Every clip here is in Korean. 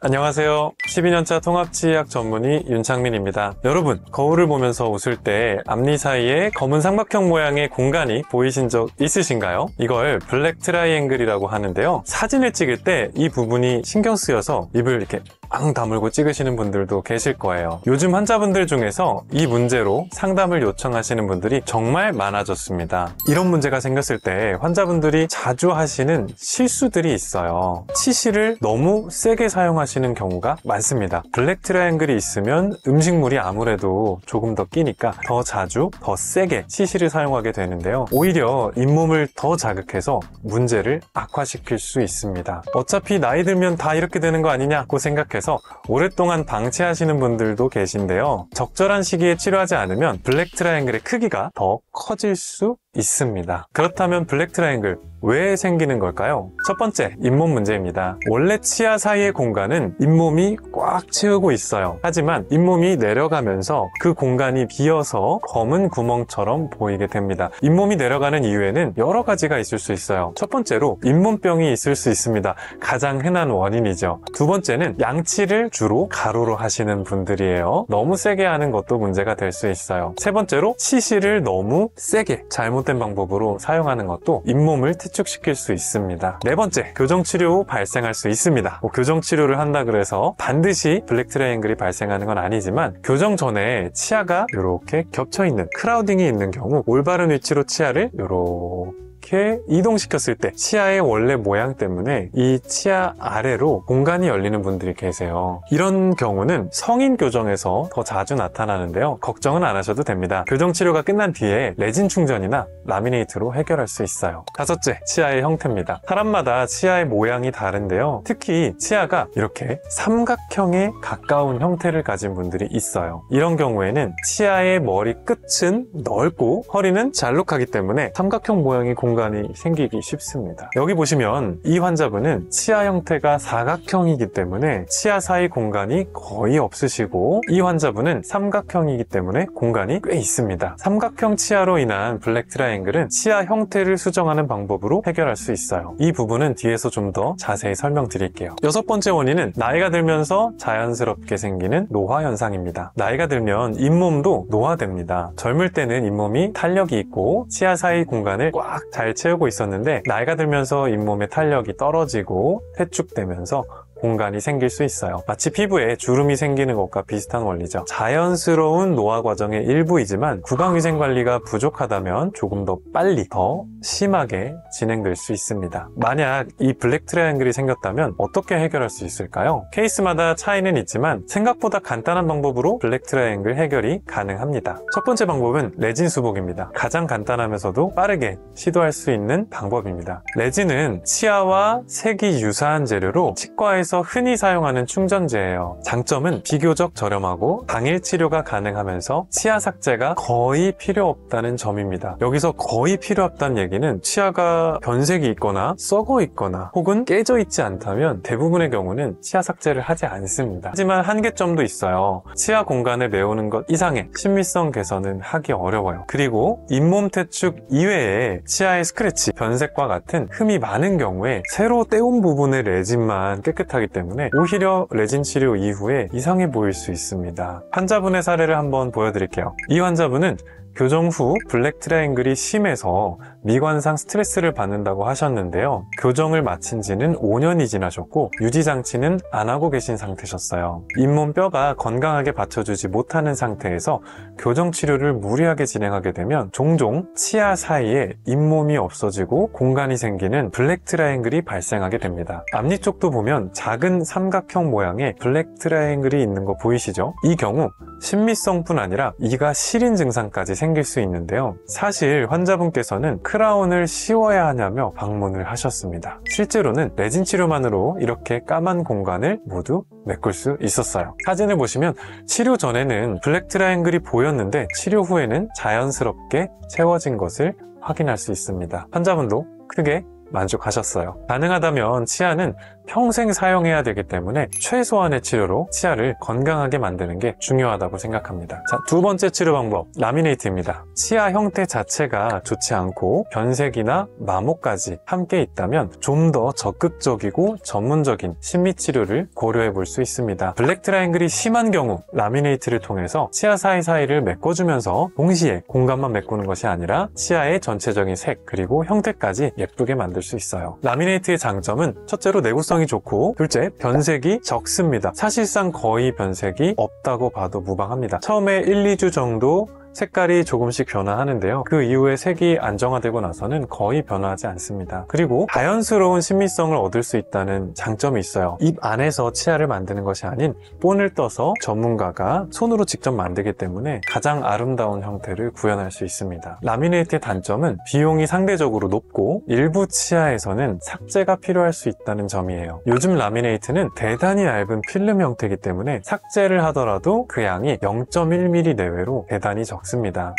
안녕하세요. 12년차 통합치의학 전문의 윤창민입니다. 여러분, 거울을 보면서 웃을 때 앞니 사이에 검은 삼각형 모양의 공간이 보이신 적 있으신가요? 이걸 블랙 트라이앵글이라고 하는데요. 사진을 찍을 때 이 부분이 신경 쓰여서 입을 이렇게 앙 다물고 찍으시는 분들도 계실 거예요. 요즘 환자분들 중에서 이 문제로 상담을 요청하시는 분들이 정말 많아졌습니다. 이런 문제가 생겼을 때 환자분들이 자주 하시는 실수들이 있어요. 치실을 너무 세게 사용하시는 경우가 많습니다. 블랙 트라이앵글이 있으면 음식물이 아무래도 조금 더 끼니까 더 자주, 더 세게 치실을 사용하게 되는데요. 오히려 잇몸을 더 자극해서 문제를 악화시킬 수 있습니다. 어차피 나이 들면 다 이렇게 되는 거 아니냐고 생각해서 오랫동안 방치하시는 분들도 계신데요. 적절한 시기에 치료하지 않으면 블랙 트라이앵글의 크기가 더 커질 수 있습니다. 그렇다면 블랙 트라이앵글 왜 생기는 걸까요? 첫 번째, 잇몸 문제입니다. 원래 치아 사이의 공간은 잇몸이 꽉 채우고 있어요. 하지만 잇몸이 내려가면서 그 공간이 비어서 검은 구멍처럼 보이게 됩니다. 잇몸이 내려가는 이유에는 여러 가지가 있을 수 있어요. 첫 번째로 잇몸병이 있을 수 있습니다. 가장 흔한 원인이죠. 두 번째는 양치를 주로 가로로 하시는 분들이에요. 너무 세게 하는 것도 문제가 될 수 있어요. 세 번째로 치실을 너무 세게 잘못된 방법으로 사용하는 것도 잇몸을 퇴축시킬 수 있습니다. 네 번째, 교정치료 후 발생할 수 있습니다. 교정치료를 한다 그래서 반드시 블랙 트라이앵글이 발생하는 건 아니지만 교정 전에 치아가 이렇게 겹쳐있는 크라우딩이 있는 경우 올바른 위치로 치아를 이렇게 이동시켰을 때 치아의 원래 모양 때문에 이 치아 아래로 공간이 열리는 분들이 계세요. 이런 경우는 성인 교정에서 더 자주 나타나는데요. 걱정은 안 하셔도 됩니다. 교정 치료가 끝난 뒤에 레진 충전이나 라미네이트로 해결할 수 있어요. 다섯째, 치아의 형태입니다. 사람마다 치아의 모양이 다른데요. 특히 치아가 이렇게 삼각형에 가까운 형태를 가진 분들이 있어요. 이런 경우에는 치아의 머리 끝은 넓고 허리는 잘록하기 때문에 삼각형 모양의 공간이 생기기 쉽습니다. 여기 보시면 이 환자분은 치아 형태가 사각형이기 때문에 치아 사이 공간이 거의 없으시고 이 환자분은 삼각형이기 때문에 공간이 꽤 있습니다. 삼각형 치아로 인한 블랙 트라이앵글은 치아 형태를 수정하는 방법으로 해결할 수 있어요. 이 부분은 뒤에서 좀 더 자세히 설명드릴게요. 여섯 번째 원인은 나이가 들면서 자연스럽게 생기는 노화 현상입니다. 나이가 들면 잇몸도 노화됩니다. 젊을 때는 잇몸이 탄력이 있고 치아 사이 공간을 꽉 잘 채우고 있었는데 나이가 들면서 잇몸의 탄력이 떨어지고 퇴축되면서 공간이 생길 수 있어요. 마치 피부에 주름이 생기는 것과 비슷한 원리죠. 자연스러운 노화 과정의 일부이지만 구강위생관리가 부족하다면 조금 더 빨리, 더 심하게 진행될 수 있습니다. 만약 이 블랙 트라이앵글이 생겼다면 어떻게 해결할 수 있을까요? 케이스마다 차이는 있지만 생각보다 간단한 방법으로 블랙 트라이앵글 해결이 가능합니다. 첫 번째 방법은 레진 수복입니다. 가장 간단하면서도 빠르게 시도할 수 있는 방법입니다. 레진은 치아와 색이 유사한 재료로 치과에서 흔히 사용하는 충전재예요. 장점은 비교적 저렴하고 당일 치료가 가능하면서 치아 삭제가 거의 필요 없다는 점입니다. 여기서 거의 필요 없다는 얘기는 치아가 변색이 있거나 썩어 있거나 혹은 깨져 있지 않다면 대부분의 경우는 치아 삭제를 하지 않습니다. 하지만 한계점도 있어요. 치아 공간을 메우는 것 이상의 친밀성 개선은 하기 어려워요. 그리고 잇몸 퇴축 이외에 치아의 스크래치, 변색과 같은 흠이 많은 경우에 새로 떼온 부분의 레진만 깨끗하게 때문에 오히려 레진 치료 이후에 이상해 보일 수 있습니다. 환자분의 사례를 한번 보여드릴게요. 이 환자분은 교정 후 블랙 트라이앵글이 심해서 미관상 스트레스를 받는다고 하셨는데요. 교정을 마친 지는 5년이 지나셨고 유지장치는 안 하고 계신 상태셨어요. 잇몸 뼈가 건강하게 받쳐주지 못하는 상태에서 교정치료를 무리하게 진행하게 되면 종종 치아 사이에 잇몸이 없어지고 공간이 생기는 블랙 트라이앵글이 발생하게 됩니다. 앞니 쪽도 보면 작은 삼각형 모양의 블랙 트라이앵글이 있는 거 보이시죠? 이 경우 신미성뿐 아니라 이가 시린 증상까지 생길 수 있는데요. 사실 환자분께서는 크라운을 씌워야 하냐며 방문을 하셨습니다. 실제로는 레진 치료만으로 이렇게 까만 공간을 모두 메꿀 수 있었어요. 사진을 보시면 치료 전에는 블랙 트라이앵글이 보였는데 치료 후에는 자연스럽게 채워진 것을 확인할 수 있습니다. 환자분도 크게 만족하셨어요. 가능하다면 치아는 평생 사용해야 되기 때문에 최소한의 치료로 치아를 건강하게 만드는 게 중요하다고 생각합니다. 자, 두 번째 치료 방법, 라미네이트입니다. 치아 형태 자체가 좋지 않고 변색이나 마모까지 함께 있다면 좀 더 적극적이고 전문적인 심미 치료를 고려해 볼 수 있습니다. 블랙 트라이앵글이 심한 경우 라미네이트를 통해서 치아 사이사이를 메꿔주면서 동시에 공간만 메꾸는 것이 아니라 치아의 전체적인 색 그리고 형태까지 예쁘게 만들 수 있어요. 라미네이트의 장점은 첫째로 내구성이 좋고, 둘째 변색이 적습니다. 사실상 거의 변색이 없다고 봐도 무방합니다. 처음에 1, 2주 정도 색깔이 조금씩 변화하는데요. 그 이후에 색이 안정화되고 나서는 거의 변화하지 않습니다. 그리고 자연스러운 신미성을 얻을 수 있다는 장점이 있어요. 입 안에서 치아를 만드는 것이 아닌 본을 떠서 전문가가 손으로 직접 만들기 때문에 가장 아름다운 형태를 구현할 수 있습니다. 라미네이트의 단점은 비용이 상대적으로 높고 일부 치아에서는 삭제가 필요할 수 있다는 점이에요. 요즘 라미네이트는 대단히 얇은 필름 형태이기 때문에 삭제를 하더라도 그 양이 0.1mm 내외로 대단히 적습니다.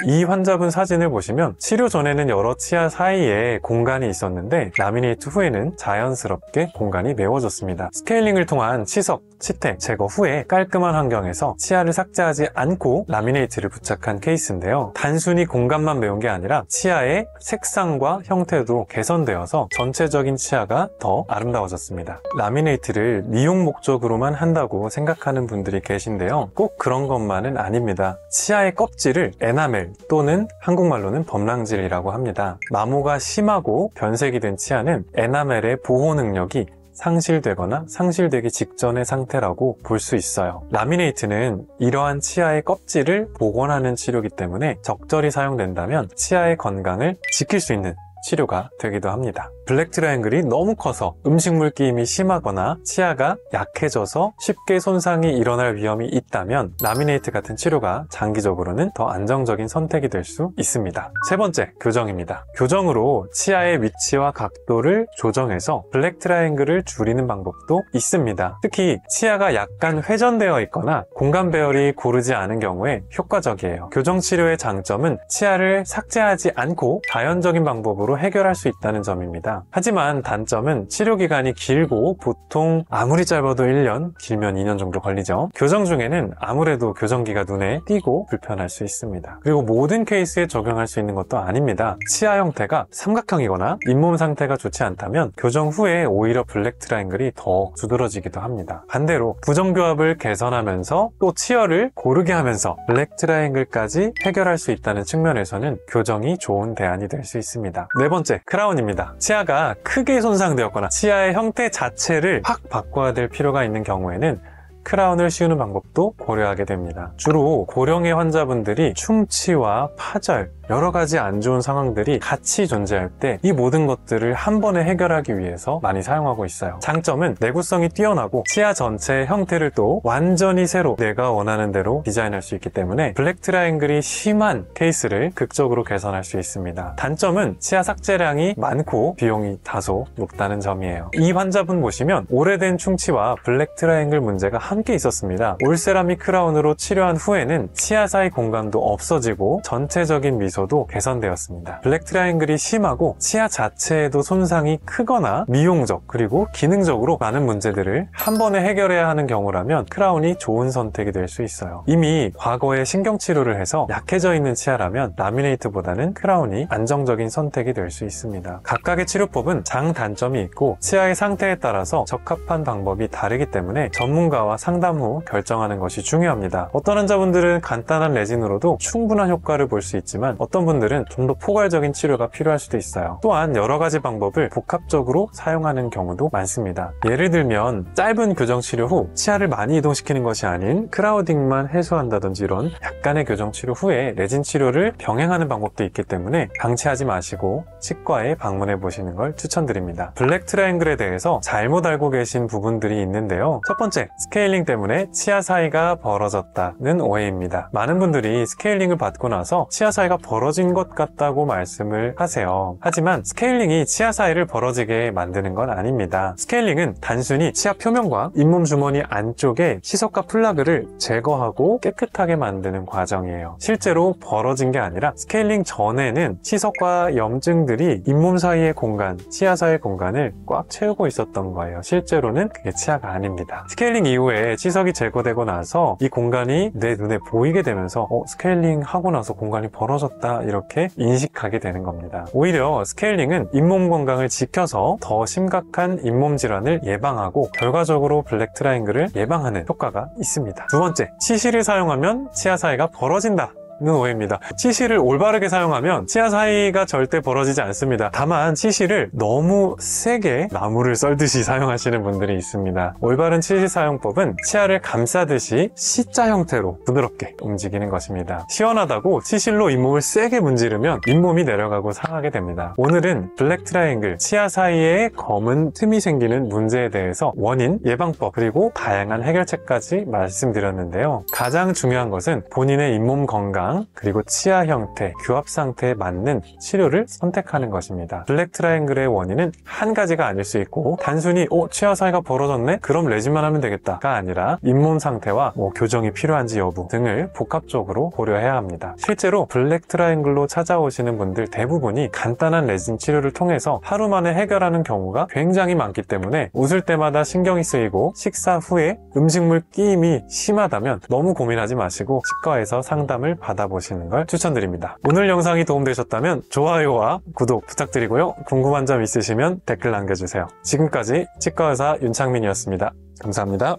이 환자분 사진을 보시면 치료 전에는 여러 치아 사이에 공간이 있었는데 라미네이트 후에는 자연스럽게 공간이 메워졌습니다. 스케일링을 통한 치석, 치태 제거 후에 깔끔한 환경에서 치아를 삭제하지 않고 라미네이트를 부착한 케이스인데요. 단순히 공간만 메운 게 아니라 치아의 색상과 형태도 개선되어서 전체적인 치아가 더 아름다워졌습니다. 라미네이트를 미용 목적으로만 한다고 생각하는 분들이 계신데요. 꼭 그런 것만은 아닙니다. 치아의 껍질을 에나멜 또는 한국말로는 범랑질이라고 합니다. 마모가 심하고 변색이 된 치아는 에나멜의 보호 능력이 상실되거나 상실되기 직전의 상태라고 볼 수 있어요. 라미네이트는 이러한 치아의 껍질을 복원하는 치료이기 때문에 적절히 사용된다면 치아의 건강을 지킬 수 있는 치료가 되기도 합니다. 블랙 트라이앵글이 너무 커서 음식물 끼임이 심하거나 치아가 약해져서 쉽게 손상이 일어날 위험이 있다면 라미네이트 같은 치료가 장기적으로는 더 안정적인 선택이 될 수 있습니다. 세 번째, 교정입니다. 교정으로 치아의 위치와 각도를 조정해서 블랙 트라이앵글을 줄이는 방법도 있습니다. 특히 치아가 약간 회전되어 있거나 공간 배열이 고르지 않은 경우에 효과적이에요. 교정 치료의 장점은 치아를 삭제하지 않고 자연적인 방법으로 해결할 수 있다는 점입니다. 하지만 단점은 치료 기간이 길고 보통 아무리 짧아도 1년, 길면 2년 정도 걸리죠. 교정 중에는 아무래도 교정기가 눈에 띄고 불편할 수 있습니다. 그리고 모든 케이스에 적용할 수 있는 것도 아닙니다. 치아 형태가 삼각형이거나 잇몸 상태가 좋지 않다면 교정 후에 오히려 블랙 트라이앵글이 더 두드러지기도 합니다. 반대로 부정교합을 개선하면서 또 치어를 고르게 하면서 블랙 트라이앵글까지 해결할 수 있다는 측면에서는 교정이 좋은 대안이 될 수 있습니다. 네 번째, 크라운입니다. 치아가 크게 손상되었거나 치아의 형태 자체를 확 바꿔야 될 필요가 있는 경우에는 크라운을 씌우는 방법도 고려하게 됩니다. 주로 고령의 환자분들이 충치와 파절, 여러 가지 안 좋은 상황들이 같이 존재할 때 이 모든 것들을 한 번에 해결하기 위해서 많이 사용하고 있어요. 장점은 내구성이 뛰어나고 치아 전체의 형태를 또 완전히 새로 내가 원하는 대로 디자인할 수 있기 때문에 블랙 트라이앵글이 심한 케이스를 극적으로 개선할 수 있습니다. 단점은 치아 삭제량이 많고 비용이 다소 높다는 점이에요. 이 환자분 보시면 오래된 충치와 블랙 트라이앵글 문제가 함께 있었습니다. 올세라믹 크라운으로 치료한 후에는 치아 사이 공간도 없어지고 전체적인 미소도 개선되었습니다. 블랙 트라이앵글이 심하고 치아 자체에도 손상이 크거나 미용적 그리고 기능적으로 많은 문제들을 한 번에 해결해야 하는 경우라면 크라운이 좋은 선택이 될 수 있어요. 이미 과거에 신경치료를 해서 약해져 있는 치아라면 라미네이트보다는 크라운이 안정적인 선택이 될 수 있습니다. 각각의 치료법은 장단점이 있고 치아의 상태에 따라서 적합한 방법이 다르기 때문에 전문가와 상담 후 결정하는 것이 중요합니다. 어떤 환자분들은 간단한 레진으로도 충분한 효과를 볼 수 있지만 어떤 분들은 좀 더 포괄적인 치료가 필요할 수도 있어요. 또한 여러 가지 방법을 복합적으로 사용하는 경우도 많습니다. 예를 들면 짧은 교정 치료 후 치아를 많이 이동시키는 것이 아닌 크라우딩만 해소한다든지 이런 약간의 교정 치료 후에 레진 치료를 병행하는 방법도 있기 때문에 방치하지 마시고 치과에 방문해 보시는 걸 추천드립니다. 블랙 트라이앵글에 대해서 잘못 알고 계신 부분들이 있는데요. 첫 번째, 스케일링 때문에 치아 사이가 벌어졌다는 오해입니다. 많은 분들이 스케일링을 받고 나서 치아 사이가 벌어진 것 같다고 말씀을 하세요. 하지만 스케일링이 치아 사이를 벌어지게 만드는 건 아닙니다. 스케일링은 단순히 치아 표면과 잇몸 주머니 안쪽에 치석과 플라그를 제거하고 깨끗하게 만드는 과정이에요. 실제로 벌어진 게 아니라 스케일링 전에는 치석과 염증들이 잇몸 사이의 공간, 치아 사이의 공간을 꽉 채우고 있었던 거예요. 실제로는 그게 치아가 아닙니다. 스케일링 이후에 치석이 제거되고 나서 이 공간이 내 눈에 보이게 되면서 스케일링 하고 나서 공간이 벌어졌다 이렇게 인식하게 되는 겁니다. 오히려 스케일링은 잇몸 건강을 지켜서 더 심각한 잇몸 질환을 예방하고 결과적으로 블랙 트라이앵글을 예방하는 효과가 있습니다. 두 번째, 치실을 사용하면 치아 사이가 벌어진다 는 오해입니다. 치실을 올바르게 사용하면 치아 사이가 절대 벌어지지 않습니다. 다만 치실을 너무 세게 나무를 썰듯이 사용하시는 분들이 있습니다. 올바른 치실 사용법은 치아를 감싸듯이 C자 형태로 부드럽게 움직이는 것입니다. 시원하다고 치실로 잇몸을 세게 문지르면 잇몸이 내려가고 상하게 됩니다. 오늘은 블랙 트라이앵글, 치아 사이에 검은 틈이 생기는 문제에 대해서 원인, 예방법, 그리고 다양한 해결책까지 말씀드렸는데요. 가장 중요한 것은 본인의 잇몸 건강, 그리고 치아 형태, 교합 상태에 맞는 치료를 선택하는 것입니다. 블랙 트라이앵글의 원인은 한 가지가 아닐 수 있고 단순히 치아 사이가 벌어졌네? 그럼 레진만 하면 되겠다가 아니라 잇몸 상태와 교정이 필요한지 여부 등을 복합적으로 고려해야 합니다. 실제로 블랙 트라이앵글로 찾아오시는 분들 대부분이 간단한 레진 치료를 통해서 하루 만에 해결하는 경우가 굉장히 많기 때문에 웃을 때마다 신경이 쓰이고 식사 후에 음식물 끼임이 심하다면 너무 고민하지 마시고 치과에서 상담을 받아보시는 걸 추천드립니다. 오늘 영상이 도움되셨다면 좋아요와 구독 부탁드리고요. 궁금한 점 있으시면 댓글 남겨주세요. 지금까지 치과의사 윤창민이었습니다. 감사합니다.